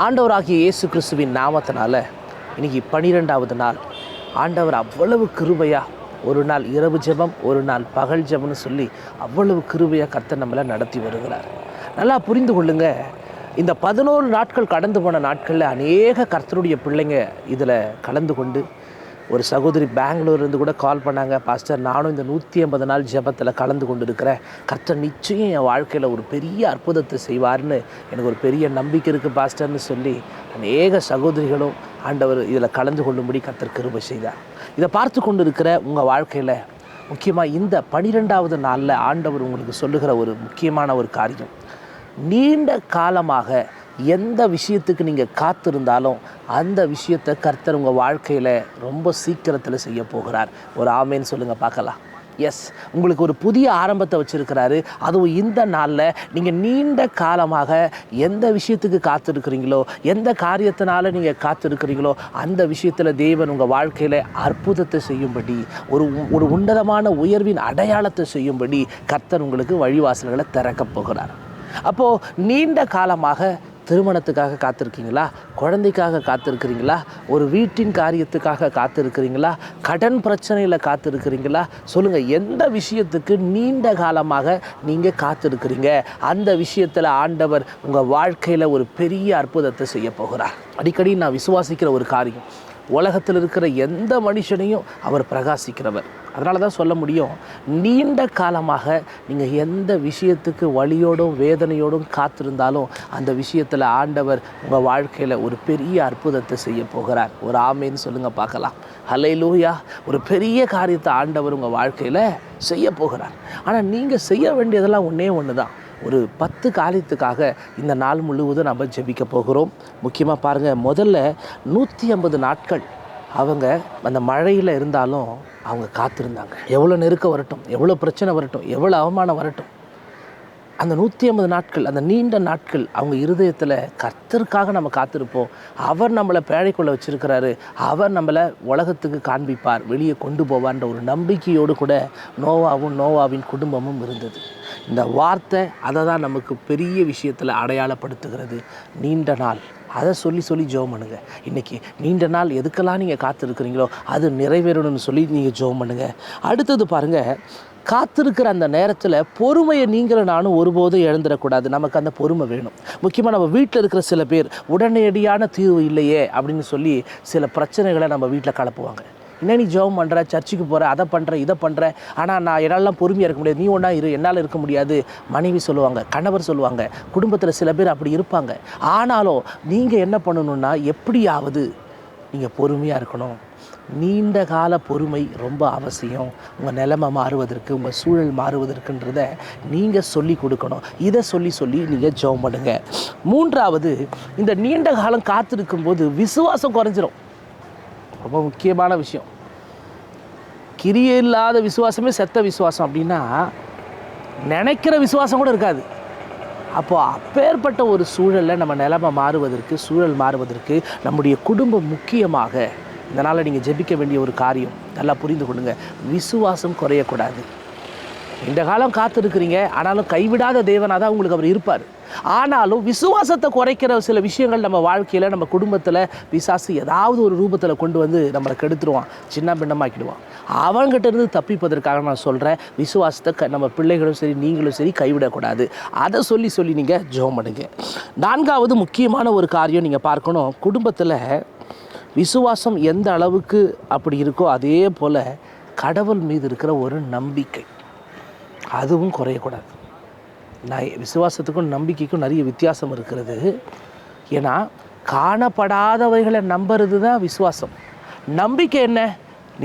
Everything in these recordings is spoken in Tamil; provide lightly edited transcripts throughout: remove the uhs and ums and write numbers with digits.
ஆண்டவராகிய இயேசு கிறிஸ்துவின் நாமத்தினால இன்னைக்கு 12வது நாள். ஆண்டவர் அவ்வளவு கிருபையாக ஒரு நாள் இரவு ஜெபம், ஒரு நாள் பகல் ஜெபம்னு சொல்லி அவ்வளவு கிருபையாக கர்த்தர் நம்மளை நடத்தி வருகிறார். நல்லா புரிந்து கொள்ளுங்க, இந்த 11 நாட்கள் கடந்து போன நாட்களில் அநேக கர்த்தருடைய பிள்ளைங்க இதில் கலந்து கொண்டு, ஒரு சகோதரி பெங்களூர்லேருந்து கூட கால் பண்ணாங்க, பாஸ்டர் நானும் இந்த 180 நாள் ஜெபத்தில் கலந்து கொண்டு இருக்கிறேன், கர்த்தர் நிச்சயம் என் வாழ்க்கையில் ஒரு பெரிய அற்புதத்தை செய்வார்னு எனக்கு ஒரு பெரிய நம்பிக்கை இருக்குது பாஸ்டர்னு சொல்லி அநேக சகோதரிகளும் ஆண்டவர் இதில் கலந்து கொள்ளும்படி கர்த்தர் கிருபை செய்தார். இதை பார்த்து கொண்டு இருக்கிற உங்கள் வாழ்க்கையில் முக்கியமாக இந்த 12வது நாளில் ஆண்டவர் உங்களுக்கு சொல்லுகிற ஒரு முக்கியமான ஒரு காரியம், நீண்ட காலமாக எந்த விஷயத்துக்கு நீங்கள் காத்திருந்தாலும் அந்த விஷயத்தை கர்த்தர் உங்கள் வாழ்க்கையில் ரொம்ப சீக்கிரத்தில் செய்ய போகிறார். ஒரு ஆமேன்னு சொல்லுங்கள் பார்க்கலாம். எஸ், உங்களுக்கு ஒரு புதிய ஆரம்பத்தை வச்சுருக்கிறாரு. அதுவும் இந்த நாளில் நீங்கள் நீண்ட காலமாக எந்த விஷயத்துக்கு காத்திருக்கிறீங்களோ, எந்த காரியத்தினால நீங்கள் காத்திருக்கிறீங்களோ அந்த விஷயத்தில் தேவன் உங்கள் வாழ்க்கையில் அற்புதத்தை செய்யும்படி, ஒரு உன்னதமான உயர்வின் அடையாளத்தை செய்யும்படி கர்த்தர் உங்களுக்கு வழிவாசல்களை திறக்கப் போகிறார். அப்போது நீண்ட காலமாக திருமணத்துக்காக காத்திருக்கீங்களா, குழந்தைக்காக காத்திருக்கிறீங்களா, ஒரு வீட்டின் காரியத்துக்காக காத்திருக்கிறீங்களா, கடன் பிரச்சனையில் காத்திருக்கிறீங்களா, சொல்லுங்கள், எந்த விஷயத்துக்கு நீண்ட காலமாக நீங்கள் காத்திருக்கிறீங்க அந்த விஷயத்தில் ஆண்டவர் உங்கள் வாழ்க்கையில் ஒரு பெரிய அற்புதத்தை செய்ய போகிறார். அடிக்கடி நான் விசுவாசிக்கிற ஒரு காரியம், உலகத்தில் இருக்கிற எந்த மனுஷனையும் அவர் பிரகாசிக்கிறவர். அதனால தான் சொல்ல முடியும், நீண்ட காலமாக நீங்கள் எந்த விஷயத்துக்கு வலியோடும் வேதனையோடும் காத்திருந்தாலும் அந்த விஷயத்தில் ஆண்டவர் உங்கள் வாழ்க்கையில் ஒரு பெரிய அற்புதத்தை செய்ய போகிறார். ஒரு ஆமேன்னு சொல்லுங்கள் பார்க்கலாம். ஹல்லேலூயா. ஒரு பெரிய காரியத்தை ஆண்டவர் உங்கள் வாழ்க்கையில் செய்ய போகிறார். ஆனால் நீங்கள் செய்ய வேண்டியதெல்லாம் ஒன்று தான். ஒரு 10 காரியத்துக்காக இந்த நாள் முழுவதும் நம்ம ஜெபிக்க போகிறோம். முக்கியமாக பாருங்கள், முதல்ல 150 நாட்கள் அவங்க அந்த மழையில் இருந்தாலும் அவங்க காத்திருந்தாங்க. எவ்வளோ நெருக்கம் வரட்டும், எவ்வளோ பிரச்சனை வரட்டும், எவ்வளோ அவமானம் வரட்டும், அந்த 150 நாட்கள், அந்த நீண்ட நாட்கள் அவங்க இருதயத்தில் கர்த்தருக்காக நம்ம காத்திருப்போம். அவர் நம்மளை பேழைக்குள்ளே வச்சுருக்கிறாரு, அவர் நம்மளை உலகத்துக்கு காண்பிப்பார், வெளியே கொண்டு போவார்ன்ற ஒரு நம்பிக்கையோடு கூட நோவாவின் குடும்பமும் இருந்தது. இந்த வார்த்தை அதை தான் நமக்கு பெரிய விஷயத்தில் அடையாளப்படுத்துகிறது. நீண்ட நாள், அதை சொல்லி ஜெபம் பண்ணுங்க. இன்றைக்கி நீண்ட நாள் எதுக்கெல்லாம் நீங்கள் காத்திருக்கிறீங்களோ அது நிறைவேறணும்னு சொல்லி நீங்கள் ஜெபம் பண்ணுங்கள். அடுத்தது பாருங்கள், காத்திருக்கிற அந்த நேரத்தில் பொறுமையை நீங்களும் நானும் ஒருபோதும் இழந்துடக்கூடாது. நமக்கு அந்த பொறுமை வேணும். முக்கியமாக நம்ம வீட்டில் இருக்கிற சில பேர் உடனடியான தீர்வு இல்லையே அப்படின்னு சொல்லி சில பிரச்சனைகளை நம்ம வீட்டில் கலப்புவாங்க. என்ன நீ ஜெபம் பண்ணுற, சர்ச்சுக்கு போகிற, அதை பண்ணுற, இதை பண்ணுற, ஆனால் நான் என்னாலலாம் பொறுமையாக இருக்க முடியாது, நீ ஒன்றா இரு, என்னால் இருக்க முடியாது மனைவி சொல்லுவாங்க, கணவர் சொல்லுவாங்க, குடும்பத்தில் சில பேர் அப்படி இருப்பாங்க. ஆனாலும் நீங்கள் என்ன பண்ணணுன்னா, எப்படியாவது நீங்கள் பொறுமையாக இருக்கணும். நீண்ட கால பொறுமை ரொம்ப அவசியம். உங்கள் நிலைமை மாறுவதற்கு, உங்கள் சூழல் மாறுவதற்குன்றதை நீங்கள் சொல்லி கொடுக்கணும். இதை சொல்லி நீங்கள் ஜெபம் பண்ணுங்க. 3வது, இந்த நீண்ட காலம் காத்திருக்கும்போது விசுவாசம் குறைஞ்சிரும். ரொம்ப முக்கியமான விஷயம். கிரியை இல்லாத விசுவாசமே செத்த விசுவாசம் அப்படின்னா நினைக்கிற விசுவாசம் கூட இருக்காது. அப்போது அப்பேற்பட்ட ஒரு சூழலில் நம்ம நிலைமை மாறுவதற்கு, சூழல் மாறுவதற்கு நம்முடைய குடும்பம் முக்கியமாக இதனால் நீங்கள் ஜெபிக்க வேண்டிய ஒரு காரியம். நல்லா புரிந்து கொள்ளுங்க, விசுவாசம் குறையக்கூடாது. இந்த காலம் காத்திருக்கிறீங்க, ஆனாலும் கைவிடாத தேவனாக தான் உங்களுக்கு அவர் இருப்பார். ஆனாலும் விசுவாசத்தை குறைக்கிற சில விஷயங்கள் நம்ம வாழ்க்கையில், நம்ம குடும்பத்தில் பிசாசு ஏதாவது ஒரு ரூபத்தில் கொண்டு வந்து நம்மளை கெடுத்துருவான், சின்ன பின்னமாக்கிடுவான். அவங்ககிட்ட இருந்து தப்பிப்பதற்காக நான் சொல்கிறேன், விசுவாசத்தை நம்ம பிள்ளைகளும் சரி நீங்களும் சரி கைவிடக்கூடாது. அதை சொல்லி நீங்கள் ஜெபம் பண்ணுங்க. 4வது முக்கியமான ஒரு காரியம் நீங்கள் பார்க்கணும், குடும்பத்தில் விசுவாசம் எந்த அளவுக்கு அப்படி இருக்கோ அதே போல் கடவுள் மீது இருக்கிற ஒரு நம்பிக்கை அதுவும் குறையக்கூடாது. விசுவாசத்துக்கும் நம்பிக்கைக்கும் நிறைய வித்தியாசம் இருக்கிறது. ஏன்னா காணப்படாதவைகளை நம்புறது தான் விசுவாசம். நம்பிக்கை என்ன?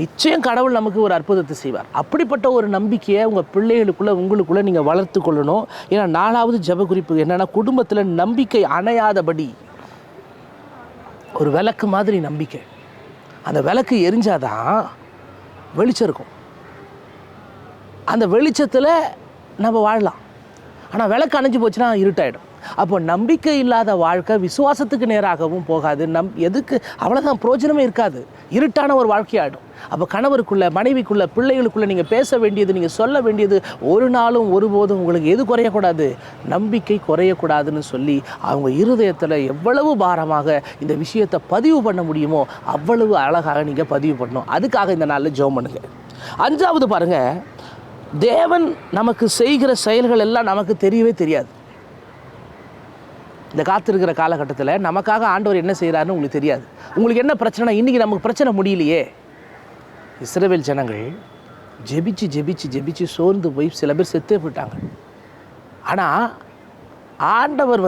நிச்சயம் கடவுள் நமக்கு ஒரு அற்புதத்தை செய்வார். அப்படிப்பட்ட ஒரு நம்பிக்கையை உங்கள் பிள்ளைகளுக்குள்ளே, உங்களுக்குள்ளே நீங்கள் வளர்த்து கொள்ளணும். ஏன்னா 4வது ஜெப குறிப்பு என்னென்னா, குடும்பத்தில் நம்பிக்கை அணையாதபடி ஒரு விளக்கு மாதிரி நம்பிக்கை. அந்த விளக்கு எரிஞ்சாதான் வெளிச்சம் இருக்கும். அந்த வெளிச்சத்தில் நம்ம வாழலாம். ஆனால் விளக்கு அணைஞ்சு போச்சுன்னா இருட்டாயிடும். அப்போ நம்பிக்கை இல்லாத வாழ்க்கை விசுவாசத்துக்கு நேராகவும் போகாது. எதுக்கு அவ்வளோதான், பிரயோஜனமே இருக்காது, இருட்டான ஒரு வாழ்க்கையாகிடும். அப்போ கணவருக்குள்ளே, மனைவிக்குள்ளே, பிள்ளைகளுக்குள்ளே நீங்கள் பேச வேண்டியது, நீங்கள் சொல்ல வேண்டியது ஒரு நாளும் ஒருபோதும் உங்களுக்கு எது குறையக்கூடாது? நம்பிக்கை குறையக்கூடாதுன்னு சொல்லி அவங்க இருதயத்தில் எவ்வளவு பாரமாக இந்த விஷயத்தை பதிவு பண்ண முடியுமோ அவ்வளவு அழகாக நீங்கள் பதிவு பண்ணணும். அதுக்காக இந்த நாளில் ஜெபம் பண்ணுங்க. 5வது பாருங்கள், தேவன் நமக்கு செய்கிற செயல்கள் எல்லாம் நமக்கு தெரியவே தெரியாது. இந்த காத்திருக்கிற காலகட்டத்தில் நமக்காக ஆண்டவர் என்ன செய்கிறாருன்னு உங்களுக்கு தெரியாது. உங்களுக்கு என்ன பிரச்சனை? இன்றைக்கி நமக்கு பிரச்சனை முடியலையே. இஸ்ரவேல் ஜனங்கள் ஜெபிச்சு ஜெபிச்சு ஜெபிச்சு சோர்ந்து போய் சில பேர் செத்தே போயிட்டாங்க. ஆனால் ஆண்டவர்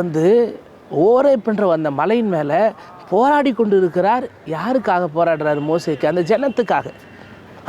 ஓரேப் என்ற அந்த மலையின் மேலே போராடி கொண்டு இருக்கிறார். யாருக்காக போராடுறாரு? மோசேக்கு, அந்த ஜனத்துக்காக.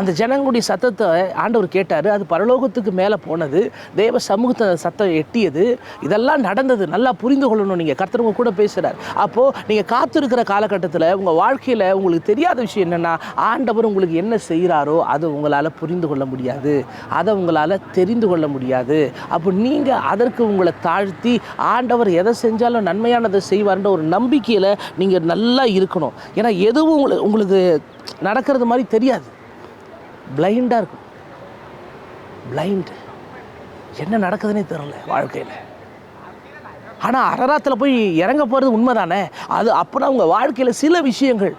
அந்த ஜனங்களுடைய சத்தத்தை ஆண்டவர் கேட்டார். அது பரலோகத்துக்கு மேலே போனது, தேவ சமூகத்தை சத்தம் எட்டியது. இதெல்லாம் நடந்தது. நல்லா புரிந்து கொள்ளணும். நீங்கள் கர்த்தர் உங்க கூட பேசுகிறார். அப்போது நீங்கள் காத்திருக்கிற காலகட்டத்தில் உங்கள் வாழ்க்கையில் உங்களுக்கு தெரியாத விஷயம் என்னென்னா, ஆண்டவர் உங்களுக்கு என்ன செய்கிறாரோ அதை உங்களால் புரிந்து கொள்ள முடியாது, அதை உங்களால் தெரிந்து கொள்ள முடியாது. அப்போ நீங்கள் அதற்கு உங்களை தாழ்த்தி ஆண்டவர் எதை செஞ்சாலும் நன்மையானதை செய்வார்ன்ற ஒரு நம்பிக்கையில் நீங்கள் நல்லா இருக்கணும். ஏன்னா எதுவும் உங்களுக்கு நடக்கிறது மாதிரி தெரியாது. பிளைண்டாக இருக்கும். பிளைண்டு, என்ன நடக்குதுன்னே தெரியல வாழ்க்கையில். ஆனால் அரராத்தில் போய் இறங்க போகிறது உண்மை தானே? அது அப்போனா உங்கள் வாழ்க்கையில் சில விஷயங்கள்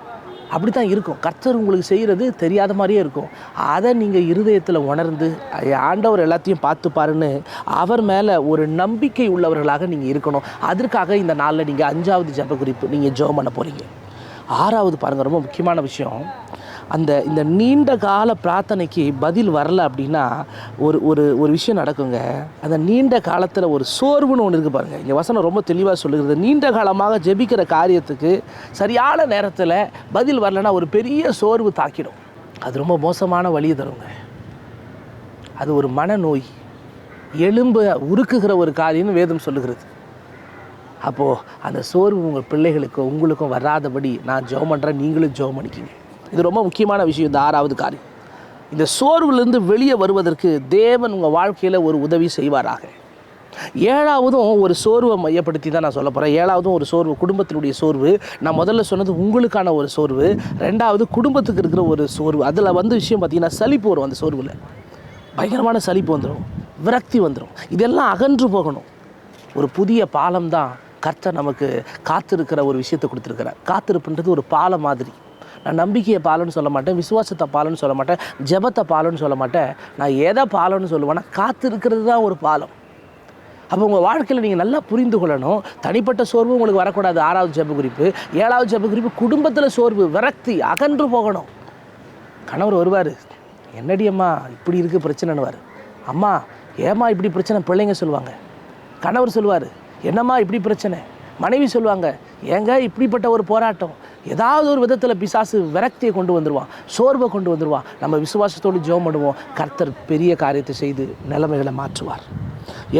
அப்படி தான் இருக்கும். கர்த்தர் உங்களுக்கு செய்கிறது தெரியாத மாதிரியே இருக்கும். அதை நீங்கள் இருதயத்தில் உணர்ந்து ஆண்டவர் எல்லாத்தையும் பார்த்துப்பாருன்னு அவர் மேலே ஒரு நம்பிக்கை உள்ளவர்களாக நீங்கள் இருக்கணும். அதற்காக இந்த நாளில் நீங்கள் 5வது ஜெப குறிப்பு நீங்கள் ஜெபம் பண்ண போகிறீங்க. 6வது பாருங்கள், ரொம்ப முக்கியமான விஷயம். இந்த நீண்ட கால பிரார்த்தனைக்கு பதில் வரல அப்படின்னா ஒரு விஷயம் நடக்குங்க. அந்த நீண்ட காலத்தில் ஒரு சோர்வுன்னு ஒன்று இருக்குது பாருங்கள். இங்கே வசனம் ரொம்ப தெளிவாக சொல்லுகிறது. நீண்ட காலமாக ஜெபிக்கிற காரியத்துக்கு சரியான நேரத்தில் பதில் வரலைன்னா ஒரு பெரிய சோர்வு தாக்கிடும். அது ரொம்ப மோசமான வழியை தருங்க. அது ஒரு மனநோய், எலும்பு உருக்குகிற ஒரு காரியம்னு வேதம் சொல்லுகிறது. அப்போது அந்த சோர்வு உங்கள் பிள்ளைகளுக்கும் உங்களுக்கும் வராதபடி நான் ஜெபம் பண்ணுறேன், நீங்களும் ஜெபம் பண்ணிக்கிங்க. இது ரொம்ப முக்கியமான விஷயம். இந்த 6வது காரியம், இந்த சோர்விலிருந்து வெளியே வருவதற்கு தேவன் உங்கள் வாழ்க்கையில் ஒரு உதவி செய்வாராக. 7வதும் ஒரு சோர்வை மையப்படுத்தி தான் நான் சொல்ல போகிறேன். 7வதும் ஒரு சோர்வு, குடும்பத்தினுடைய சோர்வு. நான் முதல்ல சொன்னது உங்களுக்கான ஒரு சோர்வு. 2வது குடும்பத்துக்கு இருக்கிற ஒரு சோர்வு. அதில் விஷயம் பார்த்திங்கன்னா சலிப்பு வரும். அந்த சோர்வில் பயங்கரமான சலிப்பு வந்துடும், விரக்தி வந்துடும். இதெல்லாம் அகன்று போகணும். ஒரு புதிய பாலம் தான் கர்த்தர் நமக்கு காத்திருக்கிற ஒரு விஷயத்தை கொடுத்துருக்கிறார். காத்திருப்புன்றது ஒரு பாலம் மாதிரி. நான் நம்பிக்கையை பாலன்னு சொல்ல மாட்டேன், விசுவாசத்தை பாலன்னு சொல்ல மாட்டேன், ஜெபத்தை பாலன்னு சொல்ல மாட்டேன். நான் எதை பாலன்னு சொல்லுவேன்னா, காத்திருக்கிறது தான் ஒரு பாலம். அப்போ உங்கள் வாழ்க்கையில் நீங்கள் நல்லா புரிந்து கொள்ளணும். தனிப்பட்ட சோர்வு உங்களுக்கு வரக்கூடாது. 6வது ஜெப குறிப்பு. 7வது ஜெப குறிப்பு, குடும்பத்தில் சோர்வு, விரக்தி அகன்று போகணும். கணவர் வருவார், என்னடி அம்மா இப்படி இருக்குது பிரச்சனைன்னுவார். அம்மா ஏம்மா இப்படி பிரச்சனை பிள்ளைங்க சொல்லுவாங்க. கணவர் சொல்லுவார், என்னம்மா இப்படி பிரச்சனை. மனைவி சொல்லுவாங்க, ஏங்க இப்படிப்பட்ட ஒரு போராட்டம். ஏதாவது ஒரு விதத்தில் பிசாசு விரக்தியை கொண்டு வந்துடுவான், சோர்வை கொண்டு வந்துடுவான். நம்ம விசுவாசத்தோடு ஜெபம் பண்ணுவோம், கர்த்தர் பெரிய காரியத்தை செய்து நிலைமைகளை மாற்றுவார்.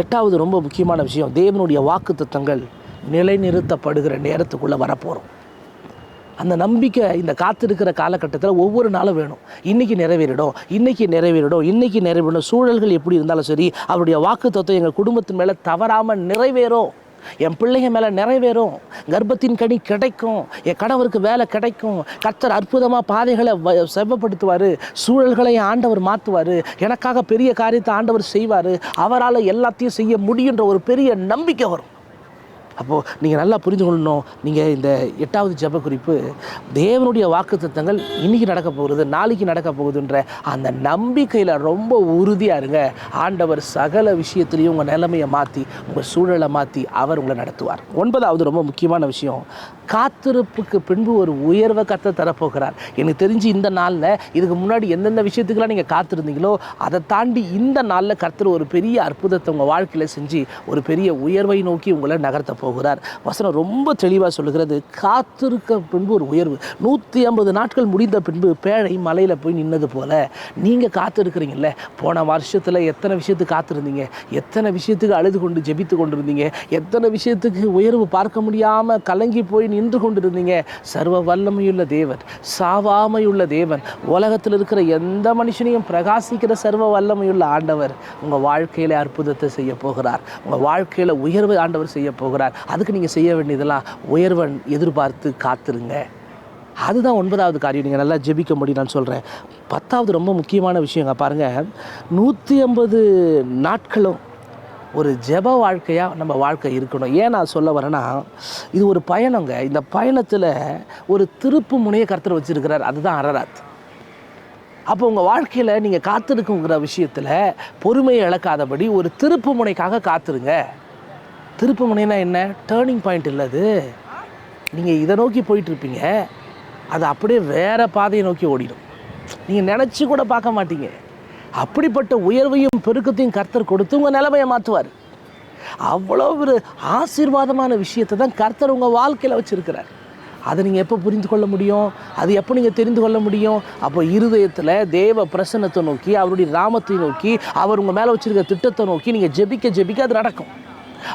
8வது ரொம்ப முக்கியமான விஷயம், தேவனுடைய வாக்குத்தத்தங்கள் நிலைநிறுத்தப்படுகிற நேரத்துக்குள்ளே வரப்போகிறோம். அந்த நம்பிக்கை இந்த காத்திருக்கிற காலகட்டத்தில் ஒவ்வொரு நாளும் வேணும். இன்றைக்கி நிறைவேறிடும், இன்றைக்கி நிறைவேறிடும், இன்றைக்கி நிறைவேறிடும். சூழல்கள் எப்படி இருந்தாலும் சரி, அவருடைய வாக்குத்தத்தம் எங்கள் குடும்பத்தின் மேலே தவறாமல் நிறைவேறும். என் பிள்ளைங்க மேலே நிறைவேறும். கர்ப்பத்தின் கனி கிடைக்கும். என் கணவருக்கு வேலை கிடைக்கும். கர்த்தர் அற்புதமாக பாதைகளை செவ்வப்படுத்துவார். சூழல்களை ஆண்டவர் மாற்றுவார். எனக்காக பெரிய காரியத்தை ஆண்டவர் செய்வார். அவரால் எல்லாத்தையும் செய்ய முடியுன்ற ஒரு பெரிய நம்பிக்கை வரும். அப்போது நீங்கள் நல்லா புரிந்து கொள்ளணும். நீங்கள் இந்த 8வது ஜெப குறிப்பு, தேவனுடைய வாக்குத்தத்தங்கள் இன்றைக்கி நடக்க போகுது, நாளைக்கு நடக்க போகுதுன்ற அந்த நம்பிக்கையில் ரொம்ப உறுதியாக இருங்க. ஆண்டவர் சகல விஷயத்துலேயும் உங்கள் நிலைமையை மாற்றி, உங்கள் சூழலை மாற்றி அவர் உங்களை நடத்துவார். 9வது ரொம்ப முக்கியமான விஷயம், காத்திருப்புக்கு பின்பு ஒரு உயர்வை கர்த்தர் தரப்போகிறார். எனக்கு தெரிஞ்சு இந்த நாளில் இதுக்கு முன்னாடி எந்தெந்த விஷயத்துக்கெல்லாம் நீங்கள் காத்திருந்தீங்களோ அதை தாண்டி இந்த நாளில் கர்த்தர் ஒரு பெரிய அற்புதத்தை உங்கள் வாழ்க்கையில் செஞ்சு ஒரு பெரிய உயர்வை நோக்கி உங்களை நகர்த்த போகிறார். வசனம் ரொம்ப தெளிவாக சொல்லுகிறது, காத்திருக்க பின்பு ஒரு உயர்வு. 150 நாட்கள் முடிந்த பின்பு பேழை மலையில் போய் நின்னது போல நீங்கள் காத்திருக்கிறீங்கல்ல. போன வருஷத்தில் எத்தனை விஷயத்துக்கு காத்திருந்தீங்க, எத்தனை விஷயத்துக்கு அழுது கொண்டு ஜெபித்து கொண்டு இருந்தீங்க, எத்தனை விஷயத்துக்கு உயர்வு பார்க்க முடியாமல் கலங்கி போய் நின்று கொண்டு இருந்தீங்க. சர்வ வல்லமையுள்ள தேவன், சாவாமையுள்ள தேவன், உலகத்தில் இருக்கிற எந்த மனுஷனையும் பிரகாசிக்கிற சர்வ வல்லமையுள்ள ஆண்டவர் உங்கள் வாழ்க்கையில் அற்புதத்தை செய்ய போகிறார். உங்கள் வாழ்க்கையில் உயர்வை ஆண்டவர் செய்ய போகிறார். அதுக்கு நீங்கள் செய்ய வேண்டியதெல்லாம் உயர்வன் எதிர்பார்த்து காத்துருங்க. அதுதான் 9வது காரியம். நீங்கள் நல்லா ஜெபிக்க முடியும் நான் சொல்கிறேன். 10வது ரொம்ப முக்கியமான விஷயங்க பாருங்கள். 150 நாட்களும் ஒரு ஜெப வாழ்க்கையாக நம்ம வாழ்க்கை இருக்கணும். ஏன் நான் சொல்ல வரேன்னா, இது ஒரு பயணங்க. இந்த பயணத்தில் ஒரு திருப்பு முனையை கர்த்தர் வச்சுருக்கிறார். அதுதான் அரராத். அப்போ உங்கள் வாழ்க்கையில் நீங்கள் காத்திருக்குங்கிற விஷயத்தில் பொறுமையை இழக்காதபடி ஒரு திருப்பு முனைக்காக காத்துருங்க. திருப்பு முனைனா என்ன? டேர்னிங் பாயிண்ட் இல்லை அது. நீங்கள் இதை நோக்கி போயிட்டுருப்பீங்க, அது அப்படியே வேறு பாதையை நோக்கி ஓடிடும். நீங்கள் நினச்சி கூட பார்க்க மாட்டீங்க. அப்படிப்பட்ட உயர்வையும் பெருக்கத்தையும் கர்த்தர் கொடுத்து உங்கள் நிலைமையை மாற்றுவார். அவ்வளோ ஒரு ஆசீர்வாதமான விஷயத்தை தான் கர்த்தர் உங்கள் வாழ்க்கையில் வச்சுருக்கிறார். அதை நீங்கள் எப்போ புரிந்து கொள்ள முடியும்? அது எப்போ நீங்கள் தெரிந்து கொள்ள முடியும்? அப்போ இருதயத்தில் தேவ பிரசன்னத்தை நோக்கி, அவருடைய நாமத்தை நோக்கி, அவர் உங்கள் மேலே வச்சுருக்க திட்டத்தை நோக்கி நீங்கள் ஜெபிக்க அது நடக்கும்.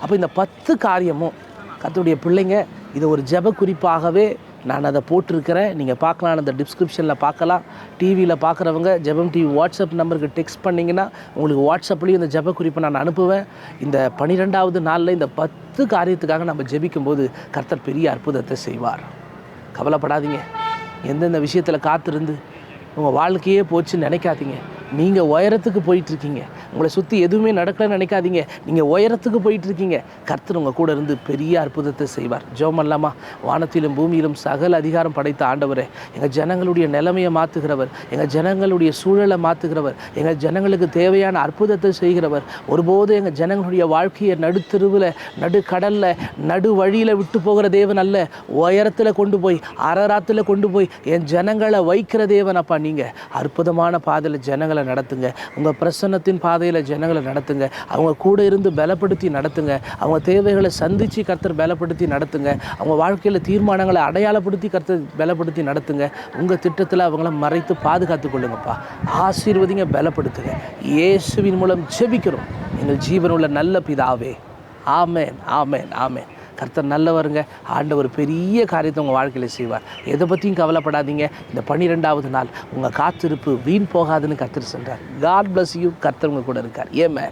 அப்போ இந்த 10 காரியமும் கர்த்தருடைய பிள்ளைங்க, இதை ஒரு ஜெப குறிப்பாகவே நான் அதை போட்டிருக்கிறேன். நீங்கள் பார்க்கலாம், அந்த டிஸ்கிரிப்ஷனில் பார்க்கலாம். டிவியில் பார்க்குறவங்க ஜெபம் டிவி வாட்ஸ்அப் நம்பருக்கு டெக்ஸ்ட் பண்ணிங்கன்னா உங்களுக்கு வாட்ஸ்அப்லேயும் இந்த ஜெப குறிப்பை நான் அனுப்புவேன். இந்த 12வது நாளில் இந்த 10 காரியத்துக்காக நம்ம ஜெபிக்கும்போது கர்த்தர் பெரிய அற்புதத்தை செய்வார். கவலைப்படாதீங்க. எந்தெந்த விஷயத்தில் காத்திருந்து உங்கள் வாழ்க்கையே போச்சுன்னு நினைக்காதீங்க. நீங்கள் உயரத்துக்கு போயிட்டுருக்கீங்க. உங்களை சுற்றி எதுவுமே நடக்கலன்னு நினைக்காதீங்க. நீங்கள் உயரத்துக்கு போயிட்டுருக்கீங்க. கர்த்தர் உங்கள் கூட இருந்து பெரிய அற்புதத்தை செய்வார். ஜெபம் பண்ணலாமா? வானத்திலும் பூமியிலும் சகல அதிகாரம் படைத்த ஆண்டவரே, எங்கள் ஜனங்களுடைய நிலைமையை மாற்றுகிறவர், எங்கள் ஜனங்களுடைய சூழலை மாற்றுகிறவர், எங்கள் ஜனங்களுக்கு தேவையான அற்புதத்தை செய்கிறவர். ஒருபோது எங்கள் ஜனங்களுடைய வாழ்க்கையை நடுத்தெருவில், நடுக்கடலில், நடு வழியில் விட்டு போகிற தேவன் அல்ல. உயரத்தில் கொண்டு போய், அரராத்தில் கொண்டு போய் என் ஜனங்களை வைக்கிற தேவன். அப்பா, நீங்கள் அற்புதமான பாதையில் ஜனங்களை நடத்துங்க. உங்கள் பிரசன்னத்தின் பாதையில் ஜனங்களை நடத்துங்க. அவங்க கூட இருந்து பலப்படுத்தி நடத்துங்க. அவங்க தேவைகளை சந்தித்து கர்த்தர் பலப்படுத்தி நடத்துங்க. அவங்க வாழ்க்கையில் தீர்மானங்களை அடையாளப்படுத்தி கர்த்தர் பலப்படுத்தி நடத்துங்க. உங்கள் திட்டத்தில் அவங்கள மறைத்து பாதுகாத்து கொள்ளுங்கப்பா. ஆசீர்வதிங்க, பலப்படுத்துங்க. இயேசுவின் மூலம் ஜெபிக்கிறோம் எங்கள் ஜீவனுள்ள நல்ல பிதாவே. ஆமேன், ஆமேன், ஆமேன். கர்த்தர் நல்லவருங்க. ஆண்டவர் பெரிய காரியத்தை உங்கள் வாழ்க்கையில் செய்வார். எதை பற்றியும் கவலைப்படாதீங்க. இந்த 12வது நாள் உங்கள் காத்திருப்பு வீண் போகாதுன்னு கர்த்தர் சொல்கிறார். God bless you. கர்த்தர் உங்கள் கூட இருக்கார். ஏமே